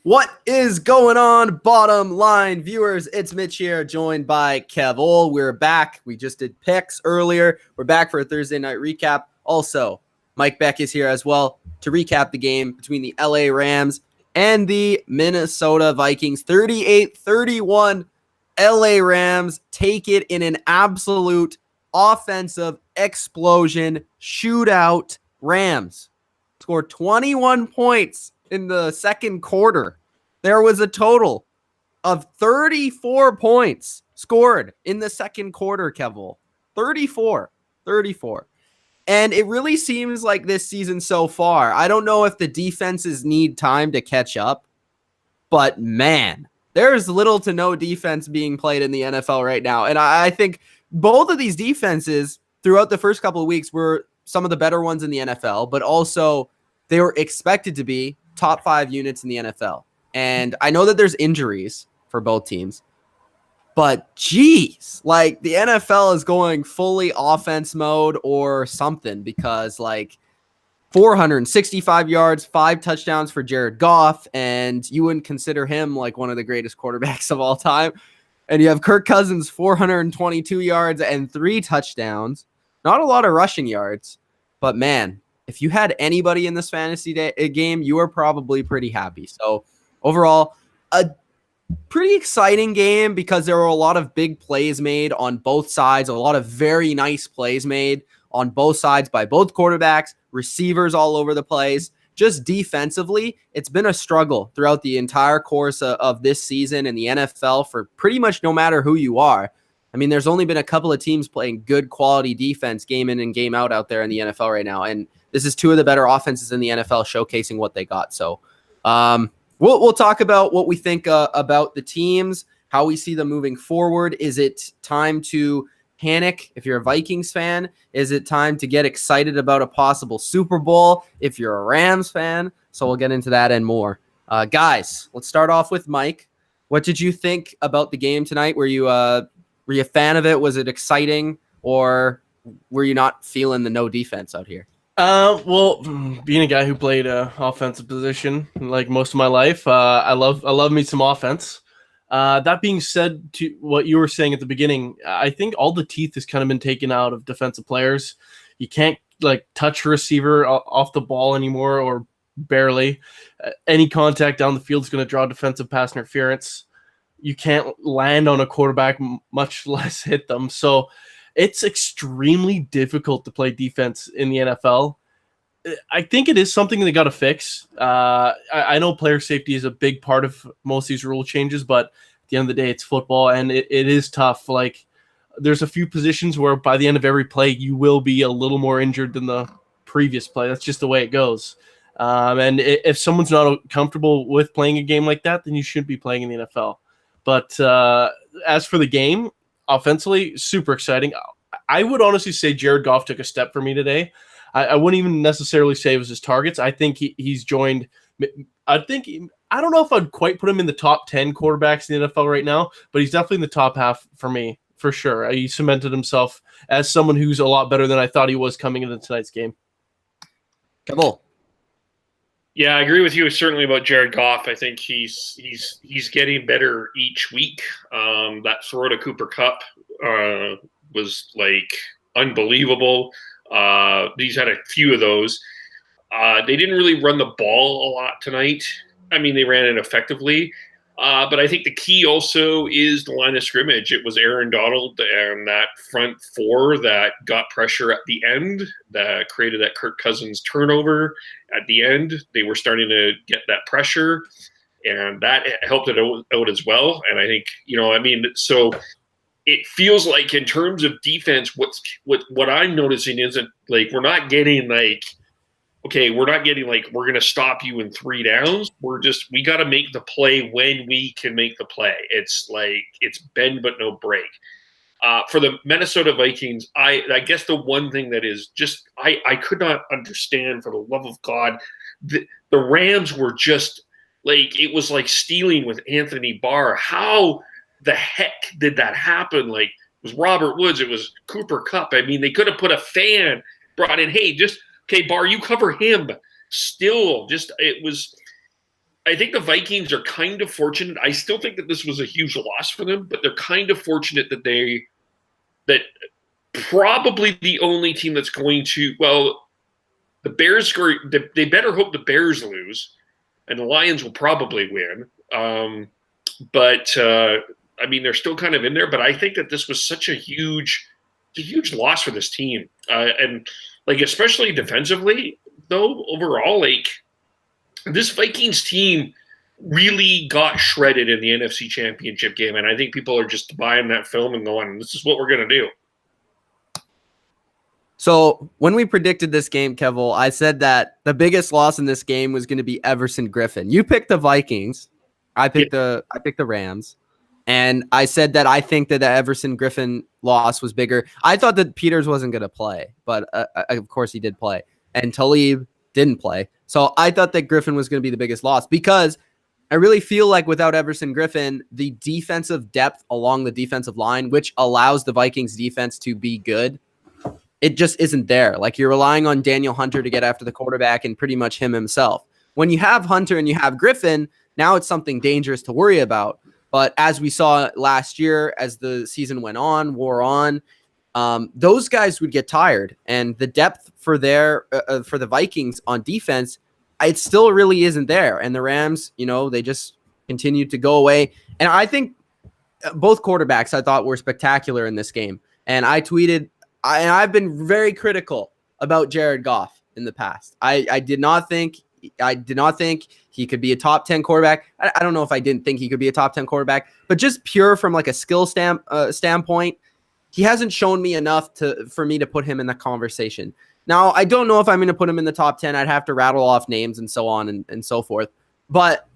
What is going on, bottom line viewers? It's Mitch here, joined by Kevole. We're back. We just did picks earlier. We're back for a Thursday night recap. Also, Mike Beck is here as well to recap the game between the LA Rams and the Minnesota Vikings. 38-31. LA Rams take it in an absolute offensive explosion shootout. Rams scored 21 points in the second quarter. There was a total of 34 points scored in the second quarter, Kevole. 34. And it really seems like this season so far, I don't know if the defenses need time to catch up, but man, there's little to no defense being played in the NFL right now. And I think both of these defenses throughout the first couple of weeks were some of the better ones in the NFL, but also they were expected to be top 5 units in the NFL. And I know that there's injuries for both teams, but geez, like the NFL is going fully offense mode or something, because like 465 yards, 5 touchdowns for Jared Goff, and you wouldn't consider him like one of the greatest quarterbacks of all time. And you have Kirk Cousins, 422 yards and 3 touchdowns. Not a lot of rushing yards, but man, if you had anybody in this fantasy game, you were probably pretty happy. So overall, a pretty exciting game because there were a lot of big plays made on both sides, a lot of very nice plays made on both sides by both quarterbacks, receivers all over the place. Just defensively, it's been a struggle throughout the entire course of this season in the NFL for pretty much no matter who you are. I mean, there's only been a couple of teams playing good quality defense game in and game out there in the NFL right now. And this is 2 of the better offenses in the NFL showcasing what they got. So we'll talk about what we think about the teams, how we see them moving forward. Is it time to panic if you're a Vikings fan? Is it time to get excited about a possible Super Bowl if you're a Rams fan? So we'll get into that and more. Guys, let's start off with Mike. What did you think about the game tonight? Were you a fan of it? Was it exciting, or were you not feeling the no defense out here? Well, being a guy who played offensive position like most of my life, I love me some offense. That being said, to what you were saying at the beginning, I think all the teeth has kind of been taken out of defensive players. You can't like touch a receiver off the ball anymore, or barely. Any contact down the field is going to draw defensive pass interference. You can't land on a quarterback, much less hit them. So it's extremely difficult to play defense in the NFL. I think it is something they got to fix. I know player safety is a big part of most of these rule changes, but at the end of the day, it's football, and it is tough. Like, there's a few positions where by the end of every play, you will be a little more injured than the previous play. That's just the way it goes. And if someone's not comfortable with playing a game like that, then you shouldn't be playing in the NFL. But as for the game, offensively, super exciting. I would honestly say Jared Goff took a step for me today. I wouldn't even necessarily say it was his targets. I think he's joined. I don't know if I'd quite put him in the top 10 quarterbacks in the NFL right now, but he's definitely in the top half for me, for sure. He cemented himself as someone who's a lot better than I thought he was coming into tonight's game. Kevole. Yeah, I agree with you certainly about Jared Goff. I think he's getting better each week. That throw to Cooper Kupp was like unbelievable. He's had a few of those. They didn't really run the ball a lot tonight. I mean, they ran it effectively. But I think the key also is the line of scrimmage. It was Aaron Donald and that front 4 that got pressure at the end, that created that Kirk Cousins turnover at the end. They were starting to get that pressure, and that helped it out as well. And I think, so it feels like in terms of defense, what I'm noticing isn't like we're not getting like we're going to stop you in 3 downs. We got to make the play when we can make the play. It's like it's bend but no break. For the Minnesota Vikings, I guess the one thing that is just I could not understand, for the love of God, the Rams were just like, it was like stealing with Anthony Barr. How the heck did that happen? Like, it was Robert Woods, it was Cooper Kupp. I mean, they could have put a fan, brought in, hey, just okay, Barr, you cover him. Still, just it was I think the Vikings are kind of fortunate. I still think that this was a huge loss for them, but they're kind of fortunate that probably the only team that's going to, well, the Bears, they better hope the Bears lose, and the Lions will probably win. But I mean, they're still kind of in there. But I think that this was such a huge loss for this team, and like especially defensively, though. Overall, like this Vikings team really got shredded in the NFC Championship game, and I think people are just buying that film and going, "This is what we're going to do." So when we predicted this game, Kevole, I said that the biggest loss in this game was going to be Everson Griffin. You picked the Vikings. I picked the Rams. And I said that I think that the Everson Griffin loss was bigger. I thought that Peters wasn't going to play, but of course he did play. And Talib didn't play. So I thought that Griffin was going to be the biggest loss because I really feel like without Everson Griffin, the defensive depth along the defensive line, which allows the Vikings defense to be good, it just isn't there. Like you're relying on Daniel Hunter to get after the quarterback and pretty much him himself. When you have Hunter and you have Griffin, now it's something dangerous to worry about. But as we saw last year, as the season wore on, those guys would get tired. And the depth for the Vikings on defense, it still really isn't there. And the Rams, they just continued to go away. And I think both quarterbacks I thought were spectacular in this game. And I tweeted, and I've been very critical about Jared Goff in the past. I did not think he could be a top 10 quarterback. I don't know if I didn't think he could be a top 10 quarterback, but just pure from like a skill standpoint, he hasn't shown me enough for me to put him in the conversation. Now, I don't know if I'm going to put him in the top 10. I'd have to rattle off names and so on and so forth. But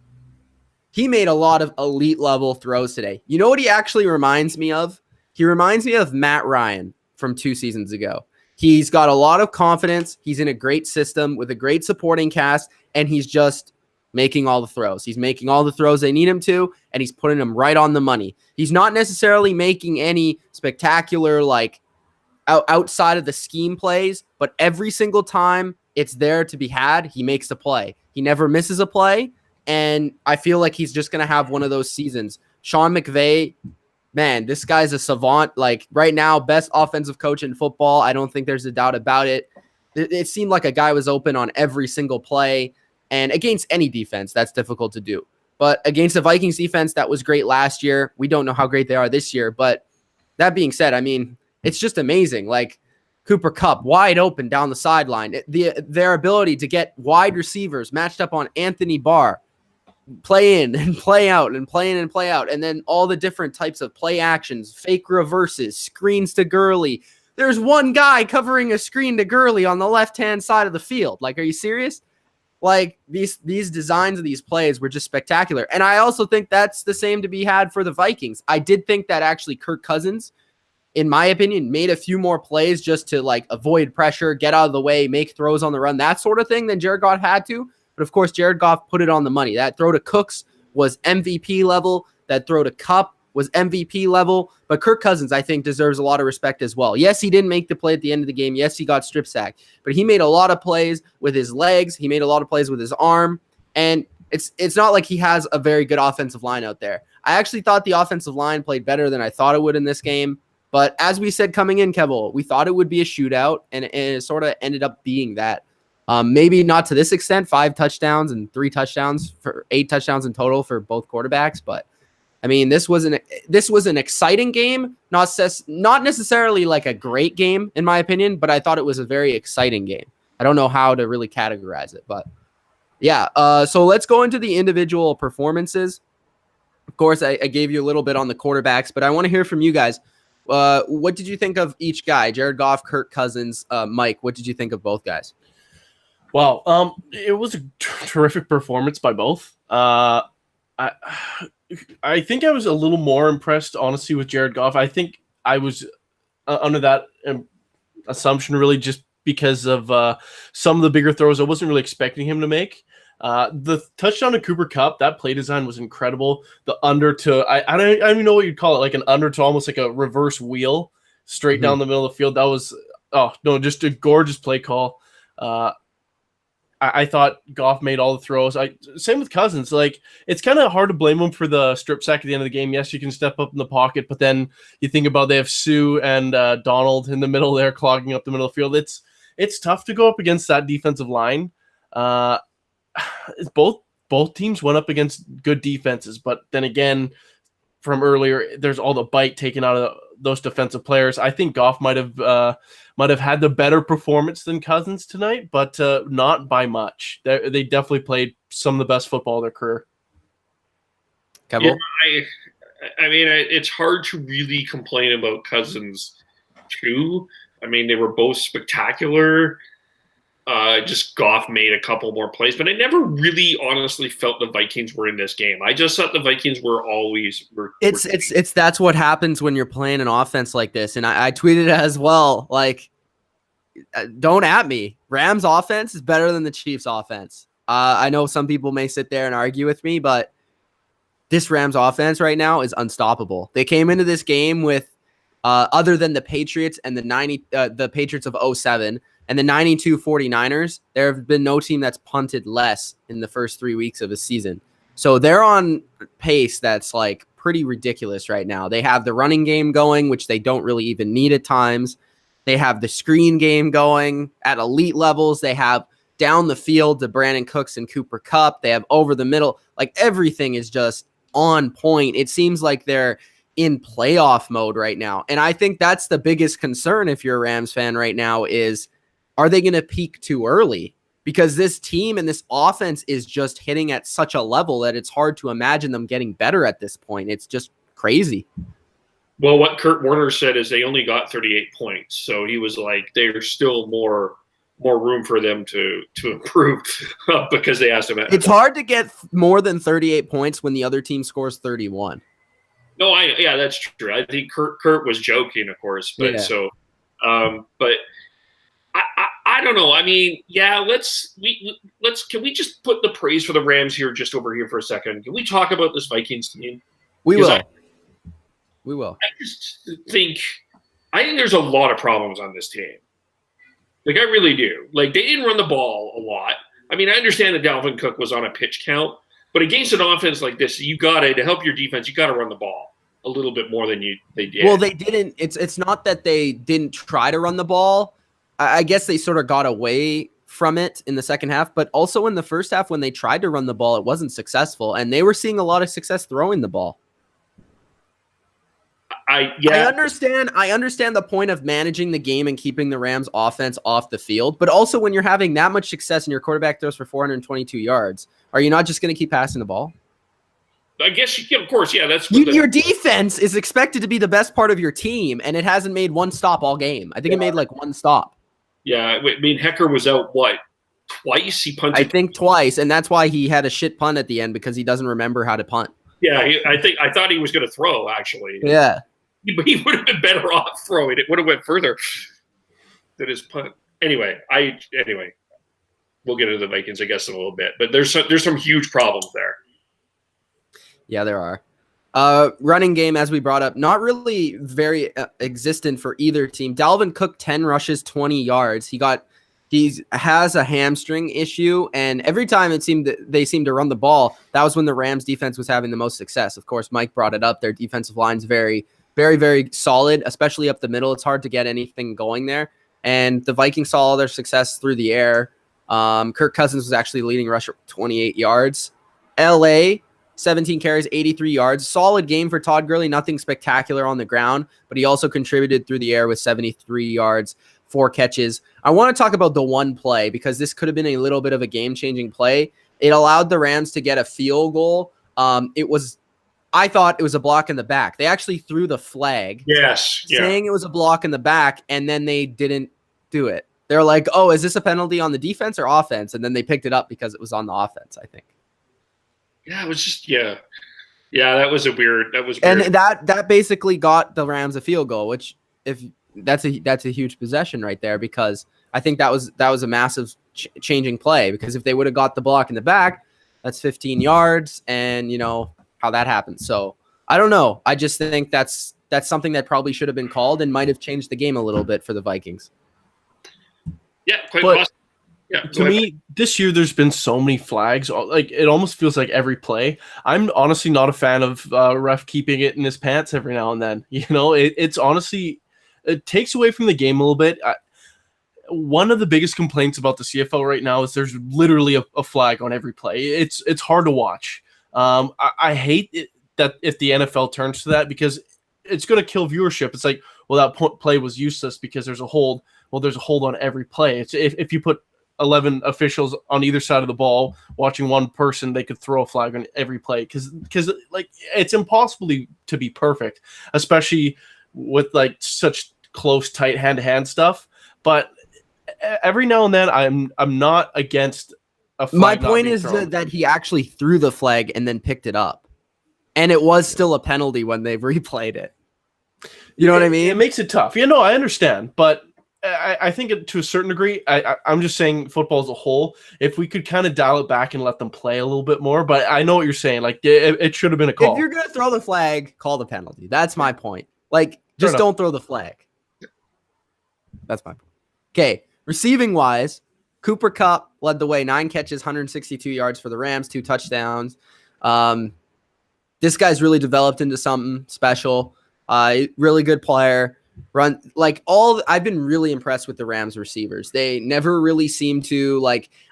he made a lot of elite level throws today. You know what he actually reminds me of? He reminds me of Matt Ryan from 2 seasons ago. He's got a lot of confidence. He's in a great system with a great supporting cast, and he's just making all the throws. He's making all the throws they need him to, and he's putting them right on the money. He's not necessarily making any spectacular, like, outside of the scheme plays, but every single time it's there to be had, he makes a play. He never misses a play, and I feel like he's just going to have one of those seasons. Sean McVay, man, this guy's a savant. Like right now, best offensive coach in football. I don't think there's a doubt about it. It seemed like a guy was open on every single play, and against any defense, that's difficult to do. But against the Vikings defense, that was great last year. We don't know how great they are this year. But that being said, I mean, it's just amazing. Like Cooper Kupp, wide open down the sideline. Their ability to get wide receivers matched up on Anthony Barr, play in and play out and play in and play out. And then all the different types of play actions, fake reverses, screens to Gurley. There's one guy covering a screen to Gurley on the left-hand side of the field. Like, are you serious? Like, these designs of these plays were just spectacular. And I also think that's the same to be had for the Vikings. I did think that actually Kirk Cousins, in my opinion, made a few more plays just to, like, avoid pressure, get out of the way, make throws on the run, that sort of thing than Jared Goff had to. But, of course, Jared Goff put it on the money. That throw to Cooks was MVP level. That throw to Kupp was MVP level. But Kirk Cousins, I think, deserves a lot of respect as well. Yes, he didn't make the play at the end of the game. Yes, he got strip sacked. But he made a lot of plays with his legs. He made a lot of plays with his arm. And it's not like he has a very good offensive line out there. I actually thought the offensive line played better than I thought it would in this game. But as we said coming in, Kevole, we thought it would be a shootout, and it sort of ended up being that. Maybe not to this extent, 5 touchdowns and 3 touchdowns for 8 touchdowns in total for both quarterbacks. But I mean, this was an exciting game, not necessarily like a great game in my opinion, but I thought it was a very exciting game. I don't know how to really categorize it, but yeah. So let's go into the individual performances. Of course, I gave you a little bit on the quarterbacks, but I want to hear from you guys. What did you think of each guy? Jared Goff, Kirk Cousins, Mike. What did you think of both guys? Well, it was a terrific performance by both. I think I was a little more impressed, honestly, with Jared Goff. I think I was under that assumption really just because of some of the bigger throws I wasn't really expecting him to make. The touchdown to Cooper Kupp, that play design was incredible. The under to, I don't even know what you'd call it, like an under to almost like a reverse wheel straight down the middle of the field. That was, just a gorgeous play call. I thought Goff made all the throws. Same with Cousins. Like, it's kind of hard to blame him for the strip sack at the end of the game. Yes, you can step up in the pocket, but then you think about they have Sue and Donald in the middle there clogging up the middle of the field. It's tough to go up against that defensive line. Both teams went up against good defenses, but then again, from earlier, there's all the bite taken out of those defensive players. I think Goff might have had the better performance than Cousins tonight, but not by much. They definitely played some of the best football of their career. Kevole? Yeah, I mean, it's hard to really complain about Cousins too. I mean, they were both spectacular. Just Goff made a couple more plays, but I never really honestly felt the Vikings were in this game. I just thought the Vikings were always. It's that's what happens when you're playing an offense like this, and I tweeted as well. Like, don't at me. Rams offense is better than the Chiefs offense. I know some people may sit there and argue with me, but this Rams offense right now is unstoppable. They came into this game with, other than the Patriots and the Patriots of 2007 and the 92 49ers, there have been no team that's punted less in the first 3 weeks of a season. So they're on pace that's like pretty ridiculous right now. They have the running game going, which they don't really even need at times. They have the screen game going at elite levels. They have down the field to Brandon Cooks and Cooper Kupp. They have over the middle. Like, everything is just on point. It seems like they're in playoff mode right now. And I think that's the biggest concern if you're a Rams fan right now is, are they going to peak too early? Because this team and this offense is just hitting at such a level that it's hard to imagine them getting better at this point. It's just crazy. Well, what Kurt Warner said is they only got 38 points. So he was like, there's still more room for them to improve because they asked him. It's hard to get more than 38 points when the other team scores 31. No, yeah, that's true. I think Kurt was joking, of course, but yeah. But I don't know. I mean, yeah, can we just put the praise for the Rams here just over here for a second? Can we talk about this Vikings team? We will. We will. I think there's a lot of problems on this team. Like, I really do. Like, they didn't run the ball a lot. I mean, I understand that Dalvin Cook was on a pitch count, but against an offense like this, to help your defense, you got to run the ball a little bit more than they did. Well, they didn't. It's not that they didn't try to run the ball. I guess they sort of got away from it in the second half, but also in the first half when they tried to run the ball, it wasn't successful, and they were seeing a lot of success throwing the ball. I understand the point of managing the game and keeping the Rams offense off the field, but also when you're having that much success and your quarterback throws for 422 yards, are you not just going to keep passing the ball? I guess, of course, yeah. Your defense is expected to be the best part of your team, and it hasn't made one stop all game. I think it made like one stop. Yeah, I mean, Hecker was out, twice? He punted? I think twice, and that's why he had a shit punt at the end, because he doesn't remember how to punt. Yeah, I thought he was going to throw, actually. Yeah. He would have been better off throwing. It would have went further than his punt. Anyway, we'll get into the Vikings, I guess, in a little bit. But there's some huge problems there. Yeah, there are. Running game, as we brought up, not really very existent for either team. Dalvin Cook, 10 rushes, 20 yards. He has a hamstring issue, and every time they seemed to run the ball, that was when the Rams defense was having the most success. Of course, Mike brought it up. Their defensive line's very, very, very solid, especially up the middle. It's hard to get anything going there. And the Vikings saw all their success through the air. Kirk Cousins was actually leading rusher, 28 yards. LA, 17 carries, 83 yards. Solid game for Todd Gurley. Nothing spectacular on the ground, but he also contributed through the air with 73 yards, 4 catches. I want to talk about the one play because this could have been a little bit of a game-changing play. It allowed the Rams to get a field goal. I thought it was a block in the back. They actually threw the flag. Yes. Yeah. Saying it was a block in the back, and then they didn't do it. They're like, oh, is this a penalty on the defense or offense? And then they picked it up because it was on the offense, I think. Yeah, it was just, yeah, that was weird. And that basically got the Rams a field goal, which if that's a huge possession right there, because I think that was a massive changing play, because if they would have got the block in the back, that's 15 yards, and you know how that happened. So I don't know. I just think that's something that probably should have been called and might have changed the game a little bit for the Vikings. Yeah, quite possible. Yeah, To me, this year there's been so many flags. Like it almost feels like every play. I'm honestly not a fan of ref keeping it in his pants every now and then. It's honestly it takes away from the game a little bit. One of the biggest complaints about the CFL right now is there's literally a flag on every play. It's hard to watch. I hate it that if the NFL turns to that because it's going to kill viewership. It's like, well, that play was useless because there's a hold. Well, there's a hold on every play. It's if you put 11 officials on either side of the ball watching one person, they could throw a flag on every play because like it's impossible to be perfect, especially with like such close, tight hand-to-hand stuff. But every now and then I'm not against a flag. My point is that he actually threw the flag and then picked it up, and it was still a penalty when they replayed it. You know what I mean? It makes it tough. I understand, but I think to a certain degree, I'm just saying football as a whole, if we could kind of dial it back and let them play a little bit more, but I know what you're saying. Like it should have been a call. If you're going to throw the flag, call the penalty. That's my point. Like just don't throw the flag. That's my point. Okay. Receiving wise, Cooper Kupp led the way, 9 catches, 162 yards for the Rams, 2 touchdowns. This guy's really developed into something special. Really good player. I've been really impressed with the Rams receivers. They never really seem to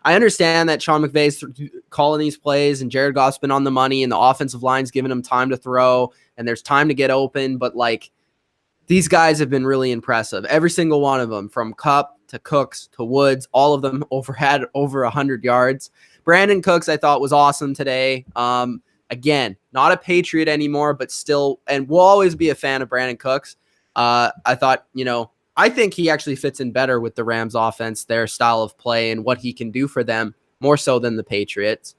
I understand that Sean McVay's calling these plays and Jared Goff's been on the money and the offensive line's giving him time to throw and there's time to get open. But these guys have been really impressive. Every single one of them, from Kupp to Cooks to Woods, all of them had over 100 yards. Brandon Cooks, I thought, was awesome today. Again, not a Patriot anymore, but still, and we'll always be a fan of Brandon Cooks. I thought, I think he actually fits in better with the Rams offense, their style of play and what he can do for them more so than the Patriots.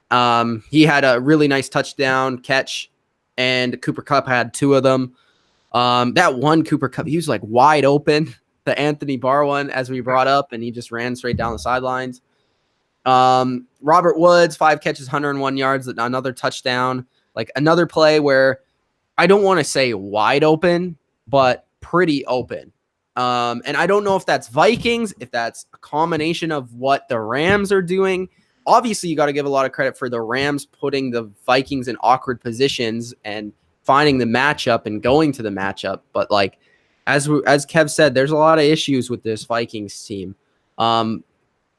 He had a really nice touchdown catch and Cooper Kupp had 2 of them. That one Cooper Kupp, he was wide open, the Anthony Barr one, as we brought up, and he just ran straight down the sidelines. Robert Woods, 5 catches, 101 yards, another touchdown, another play where I don't want to say wide open, but pretty open. And I don't know if that's Vikings, if that's a combination of what the Rams are doing. Obviously, you got to give a lot of credit for the Rams putting the Vikings in awkward positions and finding the matchup and going to the matchup. But as Kev said, there's a lot of issues with this Vikings team.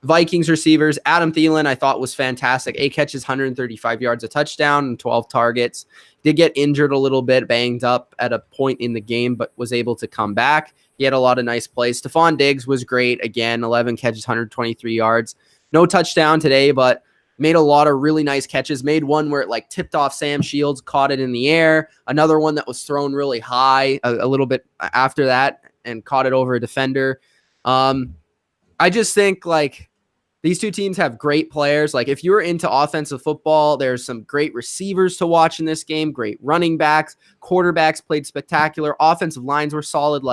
Vikings receivers, Adam Thielen, I thought was fantastic. 8 catches, 135 yards, a touchdown, and 12 targets. Did get injured a little bit, banged up at a point in the game, but was able to come back. He had a lot of nice plays. Stephon Diggs was great. Again, 11 catches, 123 yards. No touchdown today, but made a lot of really nice catches. Made one where it tipped off Sam Shields, caught it in the air. Another one that was thrown really high a little bit after that and caught it over a defender. I just think these two teams have great players. If you're into offensive football, there's some great receivers to watch in this game, great running backs, quarterbacks played spectacular, offensive lines were solid.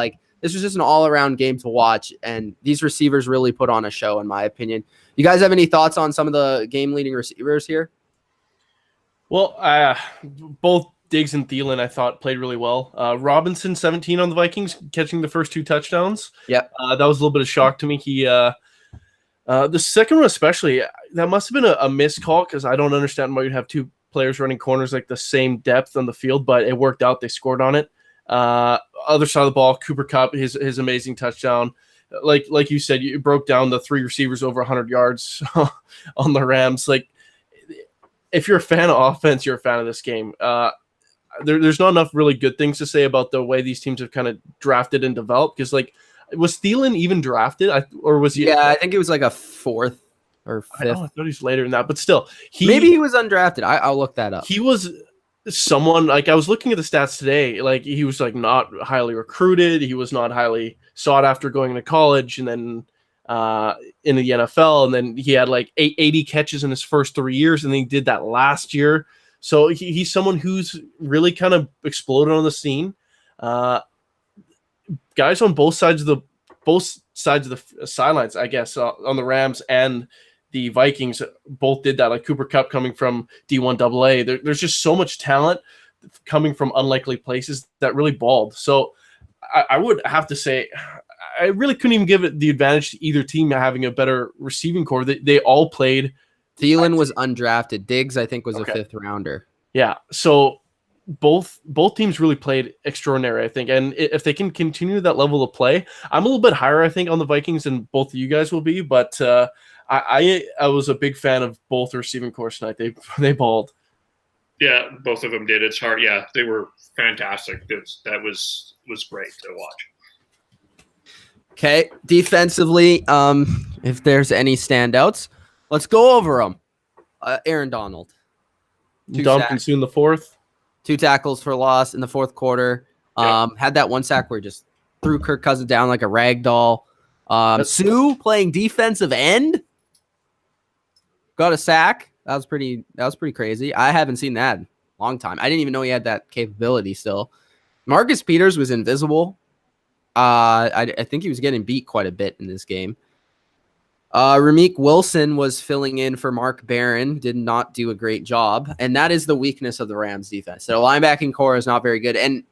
This was just an all-around game to watch, and these receivers really put on a show, in my opinion. You guys have any thoughts on some of the game-leading receivers here? Well, both Diggs and Thielen, I thought, played really well. Robinson, 17 on the Vikings, catching the first 2 touchdowns. Yep. That was a little bit of shock to me. He the second one especially, that must have been a missed call because I don't understand why you'd have 2 players running corners the same depth on the field, but it worked out. They scored on it. Other side of the ball, Cooper Kupp, his amazing touchdown. Like you said, you broke down the 3 receivers over 100 yards on the Rams. If you're a fan of offense, you're a fan of this game. There's not enough really good things to say about the way these teams have kind of drafted and developed because was Thielen even drafted? Or was he? Yeah, I think it was a 4th or 5th. I thought he was later than that, but still. Maybe he was undrafted. I'll look that up. He was someone, I was looking at the stats today, he was not highly recruited. He was not highly sought after going to college and then in the NFL. And then he had 80 catches in his first 3 years. And then he did that last year. So he's someone who's really kind of exploded on the scene. Guys on both sides of the sidelines, I guess, on the Rams and the Vikings both did that. Cooper Kupp coming from D1 AA. There's just so much talent coming from unlikely places that really balled. So I would have to say, I really couldn't even give it the advantage to either team having a better receiving core. They all played. Thielen was undrafted. Diggs, I think, was a 5th rounder. Yeah, so both teams really played extraordinary, I think. And if they can continue that level of play, I'm a little bit higher, I think, on the Vikings than both of you guys will be. But I was a big fan of both receiving core tonight. They balled. Yeah, both of them did. It's hard. Yeah, they were fantastic. That was great to watch. Okay, defensively, if there's any standouts, let's go over them. Aaron Donald. Domkins in the 4th. 2 tackles for loss in the 4th quarter. Had that 1 sack where he just threw Kirk Cousins down like a rag doll. Sue playing defensive end. Got a sack. That was pretty crazy. I haven't seen that in a long time. I didn't even know he had that capability still. Marcus Peters was invisible. I think he was getting beat quite a bit in this game. Ramik Wilson was filling in for Mark Barron, did not do a great job, and that is the weakness of the Rams defense. Their linebacking core is not very good, and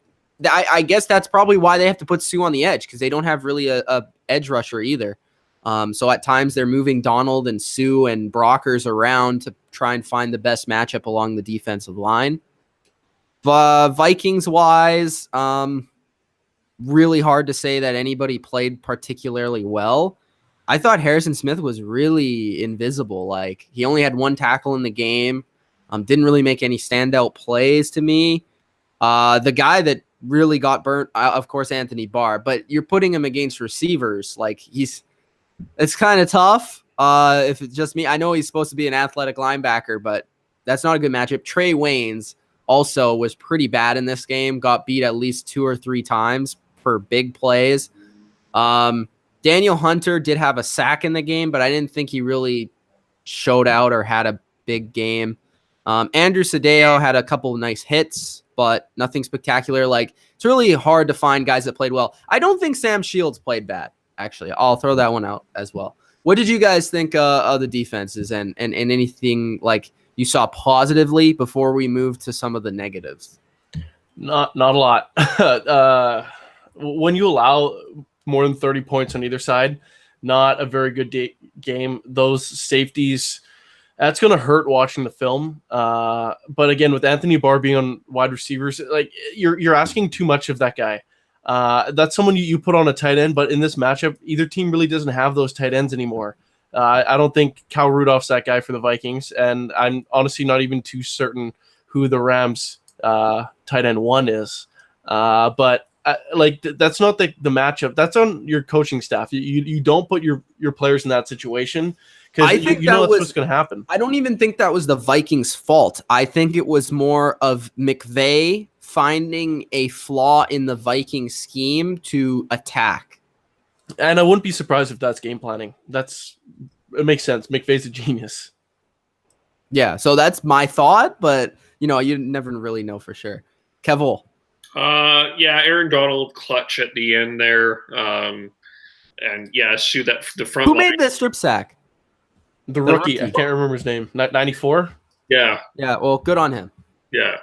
I guess that's probably why they have to put Sue on the edge, because they don't have really a edge rusher either. So at times they're moving Donald and Sue and Brockers around to try and find the best matchup along the defensive line. Vikings-wise, really hard to say that anybody played particularly well. I thought Harrison Smith was really invisible. Like, he only had 1 tackle in the game. Didn't really make any standout plays to me. The guy that really got burnt, of course, Anthony Barr, but you're putting him against receivers. Like, it's kind of tough. If it's just me, I know he's supposed to be an athletic linebacker, but that's not a good matchup. Trey Waynes also was pretty bad in this game. Got beat at least 2 or 3 times for big plays. Daniel Hunter did have a sack in the game, but I didn't think he really showed out or had a big game. Andrew Sadeo had a couple of nice hits, but nothing spectacular. Like, it's really hard to find guys that played well. I don't think Sam Shields played bad, actually. I'll throw that one out as well. What did you guys think of the defenses and anything like you saw positively before we move to some of the negatives? Not a lot. When you allow more than 30 points on either side, not a very good game. Those safeties, that's going to hurt watching the film. But again, with Anthony Barr being on wide receivers, like you're asking too much of that guy. That's someone you put on a tight end, but in this matchup, either team really doesn't have those tight ends anymore. I don't think Kyle Rudolph's that guy for the Vikings, and I'm honestly not even too certain who the Rams tight end 1 is. But that's not the matchup. That's on your coaching staff. You don't put your players in that situation because you know that's what's going to happen. I don't even think that was the Vikings' fault. I think it was more of McVay finding a flaw in the Viking scheme to attack. And I wouldn't be surprised if that's game planning. It makes sense. McVay's a genius. Yeah, so that's my thought, but you never really know for sure. Kevole. Yeah, Aaron Donald clutch at the end there. And yeah, Sue, that the front. Who made the strip sack? The rookie. I can't remember his name. 94? Yeah. Yeah, well, good on him. Yeah.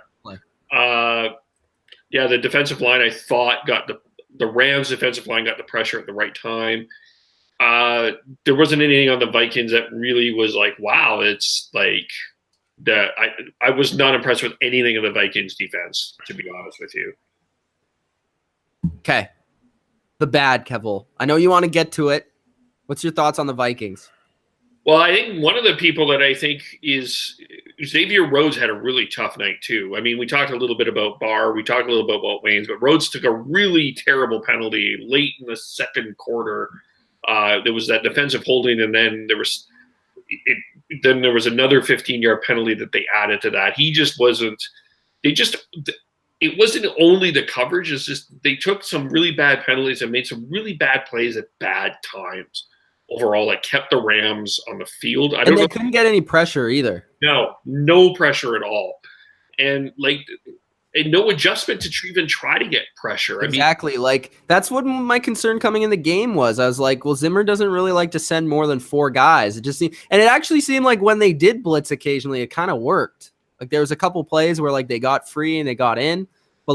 Yeah, the defensive line, I thought, got the Rams' defensive line got the pressure at the right time. There wasn't anything on the Vikings that really was like, wow, it's like that. I was not impressed with anything of the Vikings defense, to be honest with you. Okay. The bad, Kevole. I know you want to get to it. What's your thoughts on the Vikings? Well, I think one of the people that I think is Xavier Rhodes had a really tough night too. I mean, we talked a little bit about Barr, we talked a little bit about Waynes, but Rhodes took a really terrible penalty late in the second quarter. There was that defensive holding, and then there was another 15-yard penalty that they added to that. It wasn't only the coverage; it's just they took some really bad penalties and made some really bad plays at bad times. Overall, it kept the Rams on the field. And they couldn't get any pressure either. No pressure at all. And no adjustment to even try to get pressure. Exactly. That's what my concern coming in the game was. I was like, well, Zimmer doesn't really like to send more than 4 guys. It actually seemed like when they did blitz occasionally, it kind of worked. Like there was a couple plays where they got free and they got in, but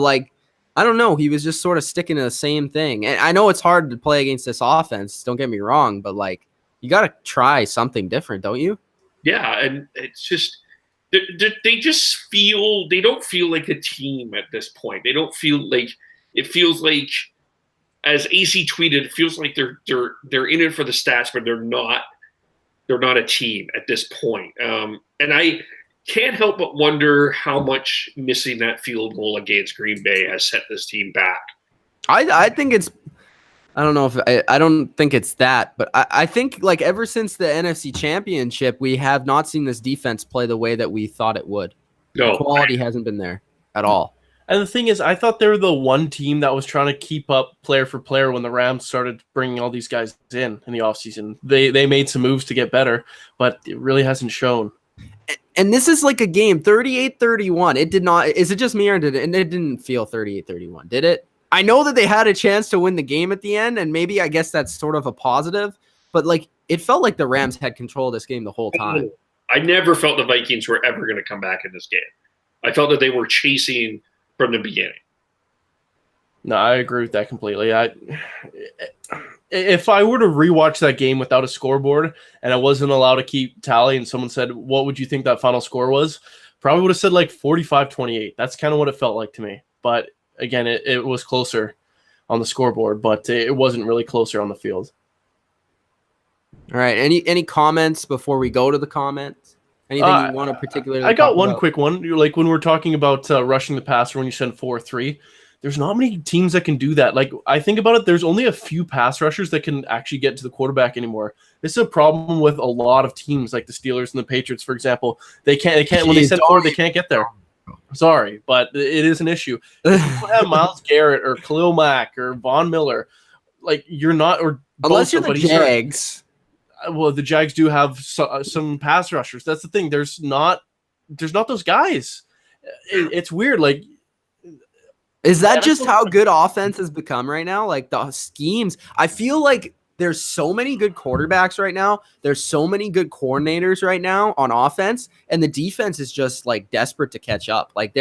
I don't know. He was just sort of sticking to the same thing. And I know it's hard to play against this offense. Don't get me wrong, but like you got to try something different, don't you? Yeah, and it's just they just feel they don't feel like a team at this point. They don't feel like it feels like as AC tweeted, it feels like they're in it for the stats, but they're not a team at this point. And I can't help but wonder how much missing that field goal against Green Bay has set this team back. I think it's I don't know if I don't think it's that, but I think like ever since the NFC Championship, we have not seen this defense play the way that we thought it would. No, the quality hasn't been there at all. And the thing is, I thought they were the one team that was trying to keep up player for player when the Rams started bringing all these guys in the offseason. They made some moves to get better, but it really hasn't shown. And this is like a game, 38-31. It did not – is it just me or did it – and it didn't feel 38-31, did it? I know that they had a chance to win the game at the end, and maybe I guess that's sort of a positive, but like it felt like the Rams had control of this game the whole time. I never felt the Vikings were ever going to come back in this game. I felt that they were chasing – from the beginning. No, I agree with that completely. If I were to rewatch that game without a scoreboard and I wasn't allowed to keep tally and someone said, what would you think that final score was? Probably would have said like 45-28. That's kind of what it felt like to me. But again, it was closer on the scoreboard, but it wasn't really closer on the field. All right. Any comments before we go to the comments? Anything you want to particularly I got one about? quick one. Like when we're talking about rushing the passer when you send 4-3, there's not many teams that can do that. Like I think about it, there's only a few pass rushers that can actually get to the quarterback anymore. This is a problem with a lot of teams like the Steelers and the Patriots, for example. They can't when they send forward, they can't get there. Sorry, but it is an issue. If you have Myles Garrett or Khalil Mack or Von Miller, like you're not, or unless you're the Jags. Well, the Jags do have some pass rushers. That's the thing. There's not those guys. It's weird. Like, is that just how good offense has become right now? Like the schemes. I feel like there's so many good quarterbacks right now. There's so many good coordinators right now on offense, and the defense is just like desperate to catch up. Like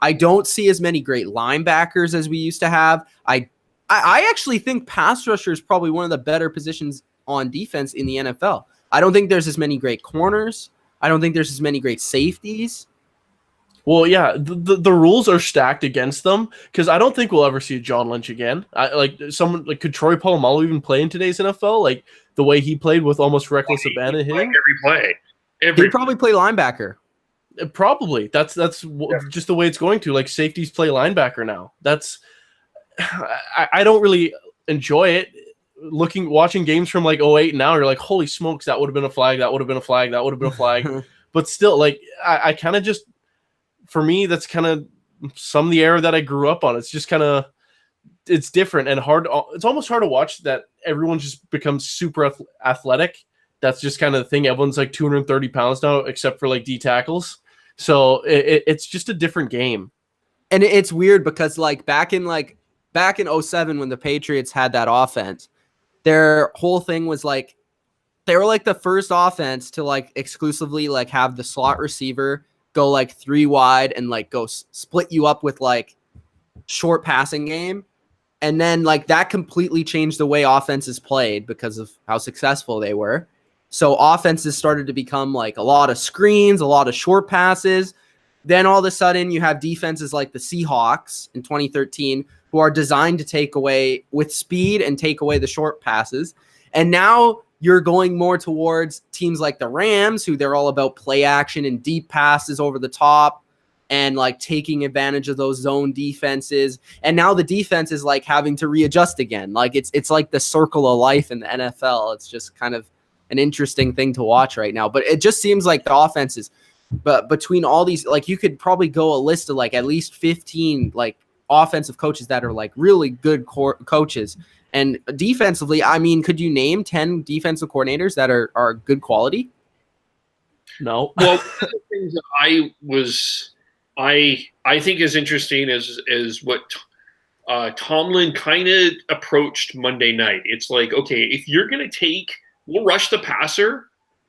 I don't see as many great linebackers as we used to have. I actually think pass rusher is probably one of the better positions on defense in the NFL. I don't think there's as many great corners. I don't think there's as many great safeties. Well, yeah, the rules are stacked against them because I don't think we'll ever see John Lynch again. Could Troy Polamalu even play in today's NFL? Like the way he played with almost reckless abandon hitting? Every play. He'd probably play linebacker. Probably. That's just the way it's going to. Like safeties play linebacker now. I don't really enjoy it. Watching games from like 2008 now, you're like, holy smokes, that would have been a flag, that would have been a flag, that would have been a flag. But still, like, I kind of just, for me, that's kind of some of the era that I grew up on. It's just kind of, it's different and hard. It's almost hard to watch that everyone just becomes super athletic. That's just kind of the thing. Everyone's like 230 pounds now, except for like D tackles. So it's just a different game. And it's weird because like back in 07 when the Patriots had that offense, their whole thing was like they were like the first offense to like exclusively like have the slot receiver go like 3 wide and like go split you up with like short passing game. And then like that completely changed the way offenses played because of how successful they were. So offenses started to become like a lot of screens, a lot of short passes. Then all of a sudden you have defenses like the Seahawks in 2013 who are designed to take away with speed and take away the short passes. And now you're going more towards teams like the Rams, who they're all about play action and deep passes over the top and like taking advantage of those zone defenses. And now the defense is like having to readjust again. Like it's like the circle of life in the NFL. It's just kind of an interesting thing to watch right now. But it just seems like the offenses, but between all these, like you could probably go a list of like at least 15 like offensive coaches that are like really good coaches. And defensively, I mean, could you name 10 defensive coordinators that are good quality? No. Well, one of the things that I think is interesting is what Tomlin kind of approached Monday night. It's like, okay, if you're going to we'll rush the passer.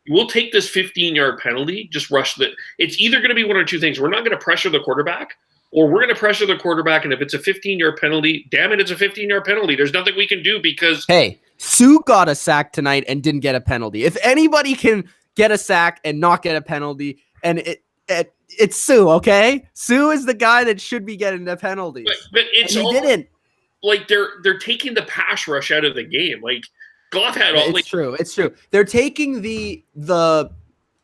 We'll take this 15-yard penalty, just rush it's either going to be one or two things. We're not going to pressure the quarterback, or we're going to pressure the quarterback, and if it's a 15-yard penalty, damn it, it's a 15-yard penalty. There's nothing we can do because Hey, Sue got a sack tonight and didn't get a penalty. If anybody can get a sack and not get a penalty, and it's Sue, okay? Sue is the guy that should be getting the penalties. but it's and he almost didn't. like they're taking the pass rush out of the game. Like Goff had all. It's true. It's true. They're taking the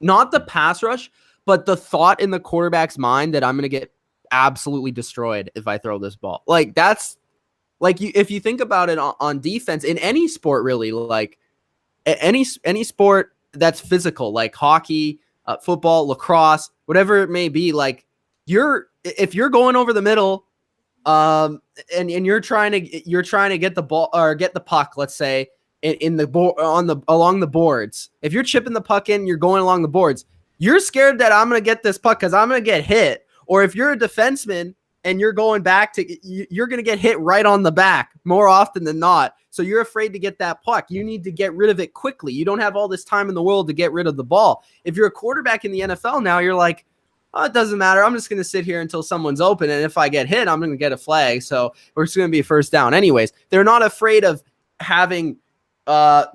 not the pass rush, but the thought in the quarterback's mind that I'm going to get absolutely destroyed if I throw this ball. Like that's like if you think about it on defense in any sport, really, like any sport that's physical, like hockey, football, lacrosse, whatever it may be, like if you're going over the middle, and you're trying to get the ball or get the puck, let's say in the along the boards. If you're chipping the puck in, you're going along the boards. You're scared that I'm going to get this puck because I'm going to get hit. Or if you're a defenseman and you're going back you're going to get hit right on the back more often than not. So you're afraid to get that puck. You need to get rid of it quickly. You don't have all this time in the world to get rid of the ball. If you're a quarterback in the NFL now, you're like, oh, it doesn't matter. I'm just going to sit here until someone's open. And if I get hit, I'm going to get a flag. So we're just going to be a first down. Anyways, they're not afraid of having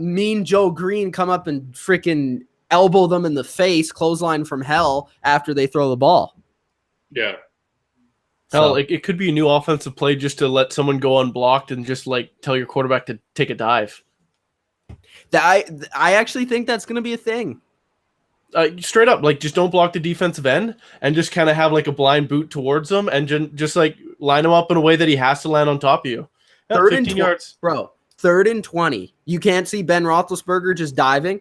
Mean Joe Green come up and freaking elbow them in the face, clothesline from hell after they throw the ball. Yeah. Hell, it could be a new offensive play just to let someone go unblocked and just like tell your quarterback to take a dive. I actually think that's going to be a thing. Straight up, like just don't block the defensive end and just kind of have like a blind boot towards them and just like line him up in a way that he has to land on top of you. Yeah, 15 yards, bro. 3rd and 20. You can't see Ben Roethlisberger just diving.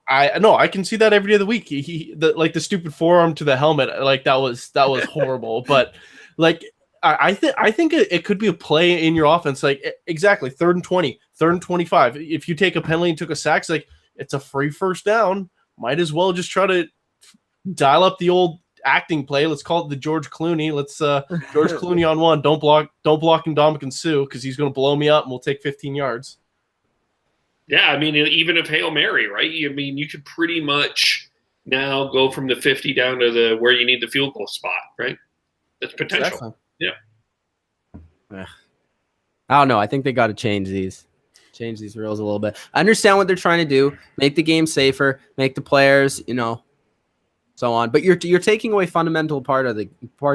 I can see that every day of the week. The stupid forearm to the helmet, like that was horrible. But like I think it could be a play in your offense. Like exactly 3rd and 20, 3rd and 25. If you take a penalty and took a sack, it's a free first down. Might as well just try to dial up the old acting play. Let's call it the George Clooney. Let's George Clooney on one. Don't block Ndamukong Suh because he's going to blow me up and we'll take 15 yards. Yeah, I mean, even if Hail Mary, right? I mean, you could pretty much now go from the 50 down to where you need the field goal spot, right? That's potential. Exactly. Yeah. I don't know. I think they got to change these rules a little bit. I understand what they're trying to do, make the game safer, make the players, so on. But you're taking away fundamental parts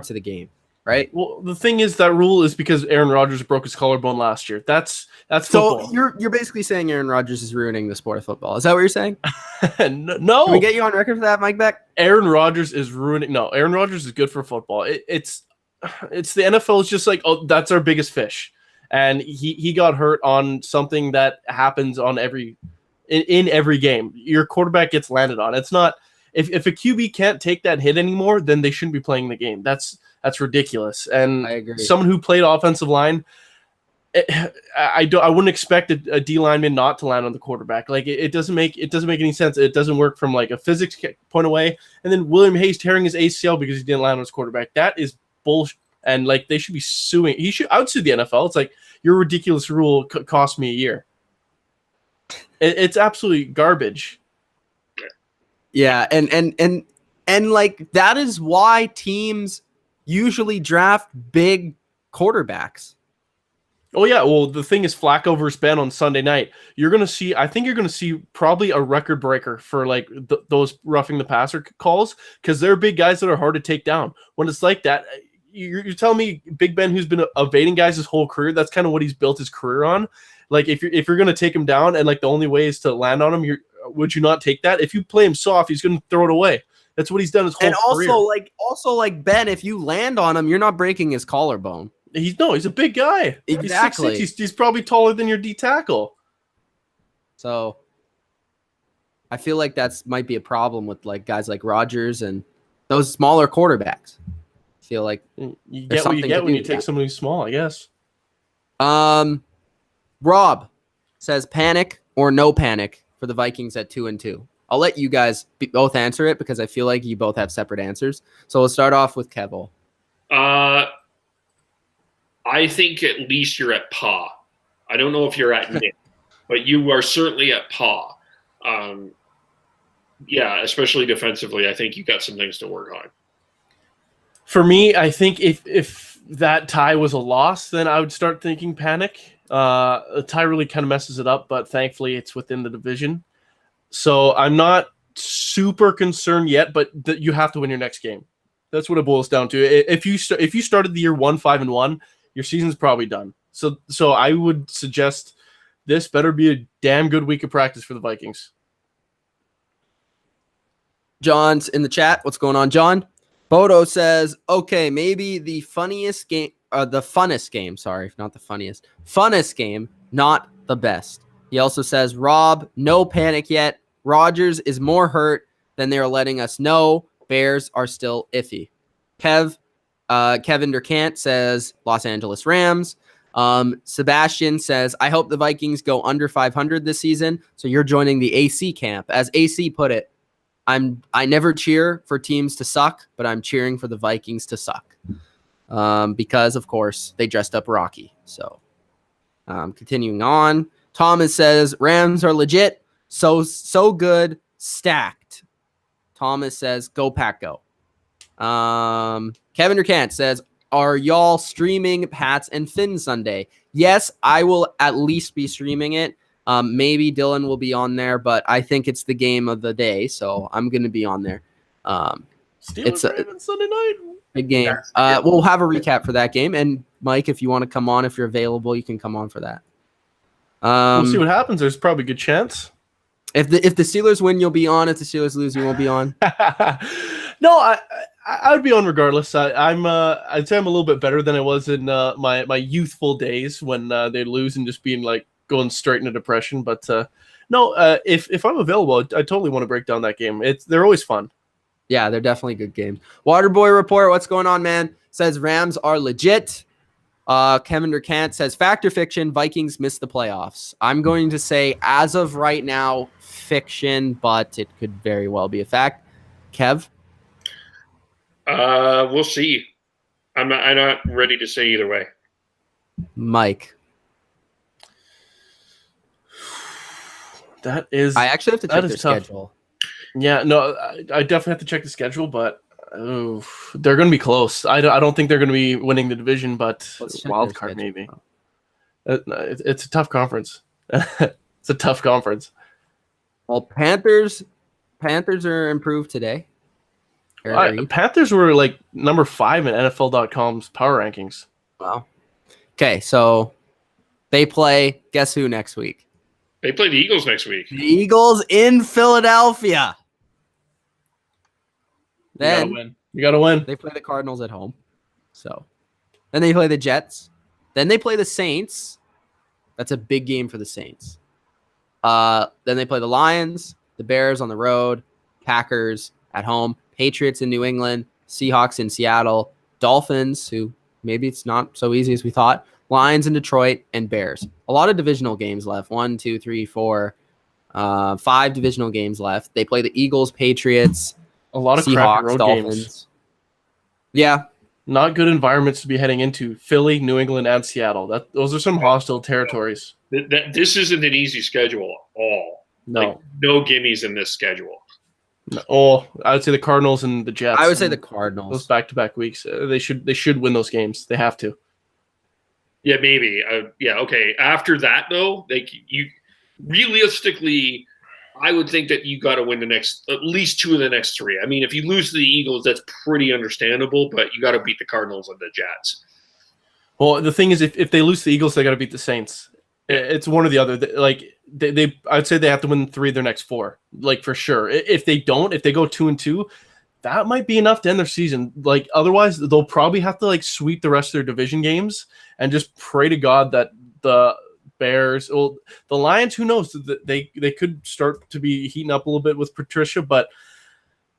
of the game, right? Well, the thing is that rule is because Aaron Rodgers broke his collarbone last year. That's football. So you're basically saying Aaron Rodgers is ruining the sport of football. Is that what you're saying? No. Can we get you on record for that, Mike Beck? Aaron Rodgers is ruining. No, Aaron Rodgers is good for football. It's the NFL is just like, oh, that's our biggest fish. And he got hurt on something that happens on in every game. Your quarterback gets landed on. It's not if a QB can't take that hit anymore, then they shouldn't be playing the game. That's ridiculous. And I agree. Someone who played offensive line, I wouldn't expect a D lineman not to land on the quarterback. Like it doesn't make any sense. It doesn't work from like a physics point away. And then William Hayes tearing his ACL because he didn't land on his quarterback. That is bullshit. And like they should be suing. I would sue the NFL. It's like your ridiculous rule cost me a year. It's absolutely garbage. Yeah, and like that is why teams usually draft big quarterbacks. Oh yeah, well the thing is Flacco versus Ben on Sunday night. I think you're gonna see probably a record breaker for like those roughing the passer calls because they're big guys that are hard to take down. When it's like that. You're telling me Big Ben, who's been evading guys his whole career, that's kind of what he's built his career on. Like if you're gonna take him down and like the only way is to land on him, would you not take that? If you play him soft, he's gonna throw it away. That's what he's done his whole career. And also like Ben, if you land on him, you're not breaking his collarbone. He's a big guy. Exactly. He's 6'6". He's probably taller than your D tackle. So I feel like might be a problem with like guys like Rodgers and those smaller quarterbacks. Feel like you get what you get when you take someone who's small, I guess. Rob says panic or no panic for the Vikings at 2-2. I'll let you guys both answer it because I feel like you both have separate answers. So we'll start off with Kevole. I think at least you're at paw. I don't know if you're at Nick, but you are certainly at paw. Yeah, especially defensively. I think you got some things to work on. For me, I think if that tie was a loss, then I would start thinking panic. A tie really kind of messes it up, but thankfully it's within the division. So I'm not super concerned yet, but you have to win your next game. That's what it boils down to. If you started the year 1-5-1, your season's probably done. So I would suggest this better be a damn good week of practice for the Vikings. John's in the chat. What's going on, John? Bodo says, okay, maybe the funnest game, sorry, not the funniest. Funnest game, not the best. He also says, Rob, no panic yet. Rodgers is more hurt than they're letting us know. Bears are still iffy. Kevin Durkant says, Los Angeles Rams. Sebastian says, I hope the Vikings go under 500 this season. So you're joining the AC camp. As AC put it, I never cheer for teams to suck, but I'm cheering for the Vikings to suck. Because of course they dressed up Rocky. So continuing on, Thomas says Rams are legit. So good, stacked. Thomas says, go Pack go. Kevin Durkant says, are y'all streaming Pats and Finn Sunday? Yes, I will at least be streaming it. Maybe Dylan will be on there, but I think it's the game of the day, so I'm going to be on there. It's a Sunday night. Big game. We'll have a recap for that game, and Mike, if you want to come on, if you're available, you can come on for that. We'll see what happens. There's probably a good chance. If the Steelers win, you'll be on. If the Steelers lose, you won't be on. No, I would be on regardless. I'd say I'm a little bit better than I was in my youthful days when they'd lose and just being like going straight into depression. But no, if I'm available, I totally want to break down that game. They're always fun. Yeah, they're definitely good games. Waterboy Report, what's going on, man? Says Rams are legit. Kevin Durkant says fact or fiction, Vikings missed the playoffs. I'm going to say as of right now, fiction, but it could very well be a fact. Kev? We'll see. I'm not ready to say either way. Mike? That is. I actually have to check their schedule. Yeah, no, I definitely have to check the schedule, but they're going to be close. I don't think they're going to be winning the division, but wild card maybe. It's a tough conference. It's a tough conference. Well, Panthers are improved today. Panthers were like number 5 in NFL.com's power rankings. Wow. Okay, so they play, guess who next week? They play the Eagles next week. The Eagles in Philadelphia. Then you gotta win. They play the Cardinals at home. So then they play the Jets. Then they play the Saints. That's a big game for the Saints. Then they play the Lions, the Bears on the road, Packers at home, Patriots in New England, Seahawks in Seattle, Dolphins, who maybe it's not so easy as we thought, Lions in Detroit, and Bears. A lot of divisional games left. 1, 2, 3, 4, 5 divisional games left. They play the Eagles, Patriots, a lot of Seahawks, road Dolphins. Games. Yeah. Not good environments to be heading into. Philly, New England, and Seattle. Those are some hostile territories. This isn't an easy schedule at all. No. Like, no gimmies in this schedule. Oh, I would say the Cardinals and the Jets. I would say the Cardinals. Those back-to-back weeks. They should win those games. They have to. Yeah, maybe. Yeah, okay. After that, though, you realistically, I would think that you got to win at least 2 of the next 3. I mean, if you lose to the Eagles, that's pretty understandable, but you got to beat the Cardinals and the Jets. Well, the thing is, if they lose to the Eagles, they got to beat the Saints. It's one or the other. Like I'd say they have to win 3 of their next 4, like for sure. If they don't, if they go 2-2, that might be enough to end their season. Like otherwise, they'll probably have to like sweep the rest of their division games and just pray to God that the Bears, well, the Lions, who knows? They could start to be heating up a little bit with Patricia, but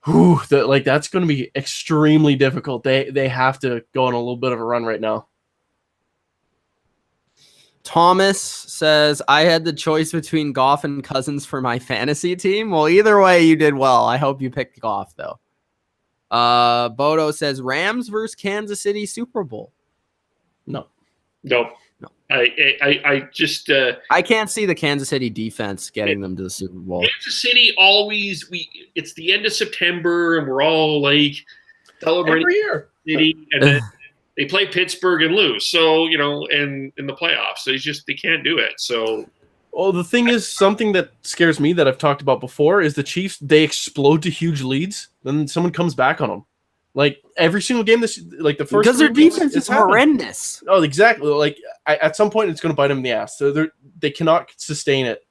that's going to be extremely difficult. They have to go on a little bit of a run right now. Thomas says, I had the choice between Goff and Cousins for my fantasy team. Well, either way, you did well. I hope you picked Goff, though. Bodo says, Rams versus Kansas City Super Bowl. No. I just I can't see the Kansas City defense getting them to the Super Bowl. Kansas City always it's the end of September and we're all like celebrating. City, and then they play Pittsburgh and lose. So, and in the playoffs, so they can't do it. So, well, the thing is, something that scares me that I've talked about before is the Chiefs. They explode to huge leads, then someone comes back on them. Like every single game, the first because their defense is horrendous. Oh, exactly. Like at some point, it's going to bite them in the ass. So they cannot sustain it,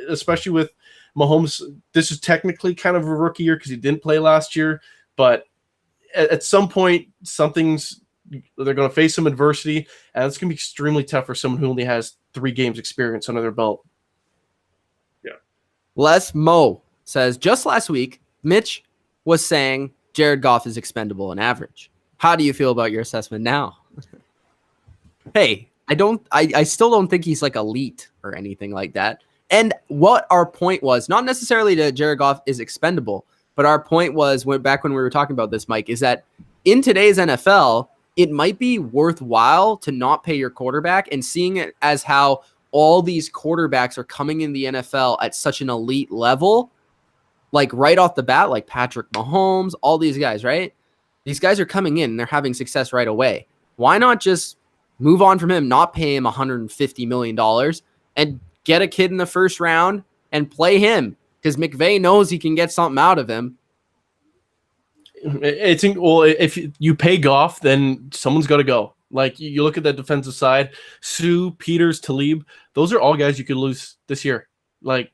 especially with Mahomes. This is technically kind of a rookie year because he didn't play last year, but at some point, they're going to face some adversity, and it's going to be extremely tough for someone who only has 3 games experience under their belt. Yeah. Les Mo says, just last week, Mitch was saying Jared Goff is expendable and average. How do you feel about your assessment now? Hey, I still don't think he's like elite or anything like that. And what our point was, not necessarily that Jared Goff is expendable, but our point was back when we were talking about this, Mike, is that in today's NFL, it might be worthwhile to not pay your quarterback, and seeing it as how all these quarterbacks are coming in the NFL at such an elite level, like right off the bat, like Patrick Mahomes, all these guys, right? These guys are coming in and they're having success right away. Why not just move on from him, not pay him $150 million, and get a kid in the first round and play him? Because McVay knows he can get something out of him. If you pay Goff, then someone's got to go. Like you look at that defensive side, Sue, Peters, Talib, those are all guys you could lose this year. Like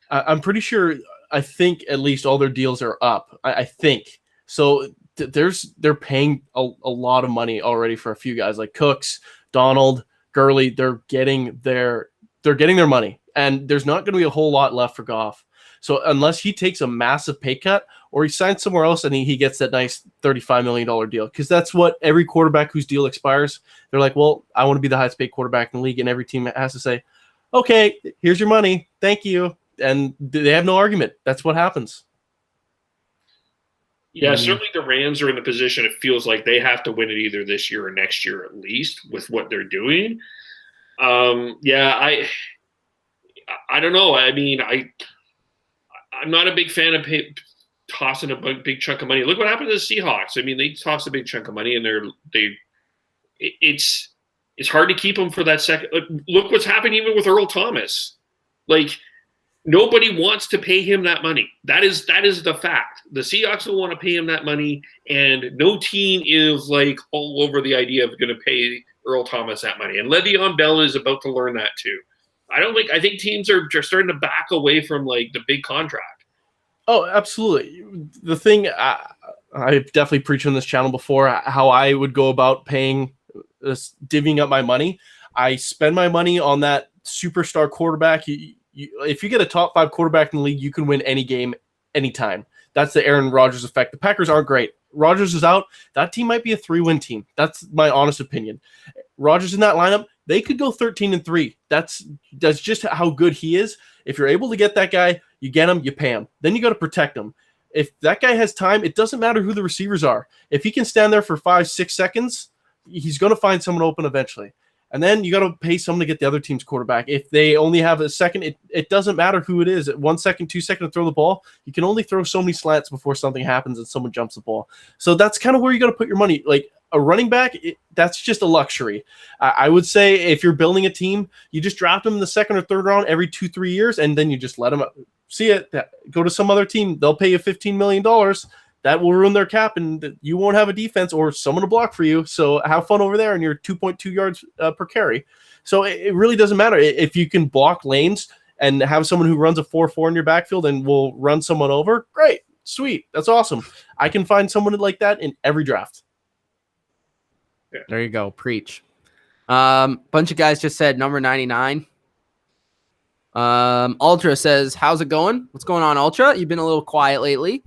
I'm pretty sure. I think at least all their deals are up. I think so. They're paying a lot of money already for a few guys like Cooks, Donald, Gurley. They're getting their money, and there's not going to be a whole lot left for Goff. So unless he takes a massive pay cut or he signs somewhere else and he gets that nice $35 million deal, because that's what every quarterback whose deal expires, they're like, well, I want to be the highest paid quarterback in the league, and every team has to say, okay, here's your money, thank you. And they have no argument. That's what happens. Yeah, certainly the Rams are in the position, it feels like they have to win it either this year or next year at least with what they're doing. I don't know. I mean, I'm not a big fan of tossing a big chunk of money. Look what happened to the Seahawks. I mean, they tossed a big chunk of money, and it's hard to keep them for that second. Look what's happening even with Earl Thomas. Like, nobody wants to pay him that money. That is the fact. The Seahawks don't want to pay him that money, and no team is like all over the idea of going to pay Earl Thomas that money. And Le'Veon Bell is about to learn that too. I think teams are just starting to back away from like the big contract. Oh, absolutely. The thing I've definitely preached on this channel before, how I would go about paying divvying up my money. I spend my money on that superstar quarterback. If you get a top 5 quarterback in the league, you can win any game, anytime. That's the Aaron Rodgers effect. The Packers aren't great. Rodgers is out. That team might be a 3-win team. That's my honest opinion. Rodgers in that lineup, they could go 13-3. That's just how good he is. If you're able to get that guy, you get him, you pay him. Then you got to protect him. If that guy has time, it doesn't matter who the receivers are. If he can stand there for 5-6 seconds, he's going to find someone open eventually. And then you got to pay someone to get the other team's quarterback. If they only have a second, it doesn't matter who it is. 1 second, 2 seconds to throw the ball. You can only throw so many slants before something happens and someone jumps the ball. So that's kind of where you got to put your money. Like a running back, that's just a luxury. I would say if you're building a team, you just draft them in the 2nd or 3rd round every 2-3 years, and then you just let them see it. Go to some other team. They'll pay you $15 million. That will ruin their cap, and you won't have a defense or someone to block for you. So have fun over there, and you're 2.2 yards per carry. So it really doesn't matter. If you can block lanes and have someone who runs a 4-4 in your backfield and will run someone over, great, sweet, that's awesome. I can find someone like that in every draft. There you go, preach. Bunch of guys just said number 99. Ultra says, how's it going? What's going on, Ultra? You've been a little quiet lately.